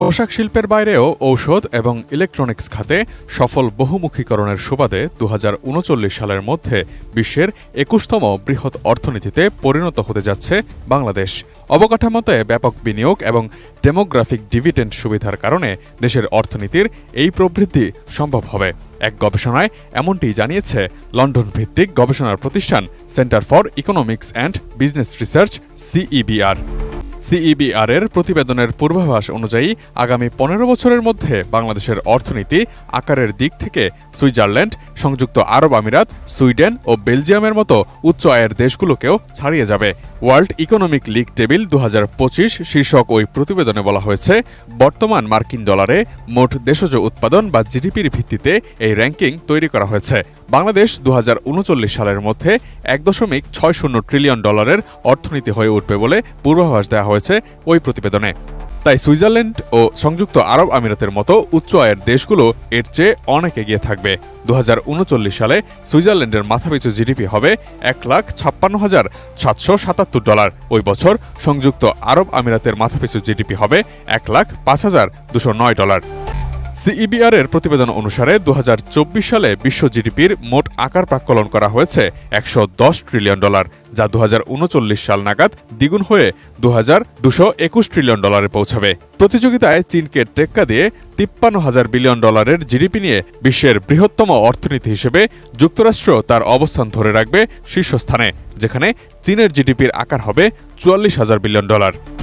পোশাক শিল্পের বাইরেও ঔষধ এবং ইলেকট্রনিক্স খাতে সফল বহুমুখীকরণের সুবাদে ২০৩৯ সালের মধ্যে বিশ্বের ২১তম বৃহৎ অর্থনীতিতে পরিণত হতে যাচ্ছে বাংলাদেশ। অবকাঠামোতে ব্যাপক বিনিয়োগ এবং ডেমোগ্রাফিক ডিভিডেন্ড সুবিধার কারণে দেশের অর্থনীতির এই প্রবৃদ্ধি সম্ভব হবে। এক গবেষণায় এমনটি জানিয়েছে লন্ডন ভিত্তিক গবেষণার প্রতিষ্ঠান centre for economics and business research CEBR. সিইবিআর-এর প্রতিবেদনের পূর্বাভাস অনুযায়ী আগামী ১৫ বছরের মধ্যে বাংলাদেশের অর্থনীতি আকারের দিক থেকে সুইজারল্যান্ড, সংযুক্ত আরব আমিরাত, সুইডেন ও বেলজিয়ামের মতো উচ্চ আয়ের দেশগুলোকেও ছাড়িয়ে যাবে। ওয়ার্ল্ড ইকোনমিক লিগ টেবিল ২০২৫ শীর্ষক ওই প্রতিবেদনে বলা হয়েছে, বর্তমান মার্কিন ডলারে মোট দেশজ উৎপাদন বা জিডিপির ভিত্তিতে এই র্যাঙ্কিং তৈরি করা হয়েছে। বাংলাদেশ ২০৩৯ সালের মধ্যে ১.৬০ ট্রিলিয়ন ডলারের অর্থনীতি হয়ে উঠবে বলে পূর্বাভাস দেওয়া হয়েছে ওই প্রতিবেদনে। তাই সুইজারল্যান্ড ও সংযুক্ত আরব আমিরাতের মতো উচ্চ আয়ের দেশগুলো এর চেয়ে অনেক এগিয়ে থাকবে। ২০৩৯ সালে সুইজারল্যান্ডের মাথাপিছু জিডিপি হবে $১,৫৬,৭৭। ওই বছর সংযুক্ত আরব আমিরাতের মাথাপিছু জিডিপি হবে $১,৫,২০৯। সিইবিআর-এর প্রতিবেদন অনুসারে ২০২৪ সালে বিশ্ব জিডিপির মোট আকার প্রাক্কলন করা হয়েছে $১১০ ট্রিলিয়ন, যা ২০৩৯ সাল নাগাদ দ্বিগুণ হয়ে $২,২২১ ট্রিলিয়ন পৌঁছাবে। প্রতিযোগিতায় চীনকে টেক্কা দিয়ে $৫৩,০০০ বিলিয়ন জিডিপি নিয়ে বিশ্বের বৃহত্তম অর্থনীতি হিসেবে যুক্তরাষ্ট্র তার অবস্থান ধরে রাখবে শীর্ষস্থানে, যেখানে চীনের জিডিপির আকার হবে $৪৪,০০০ বিলিয়ন।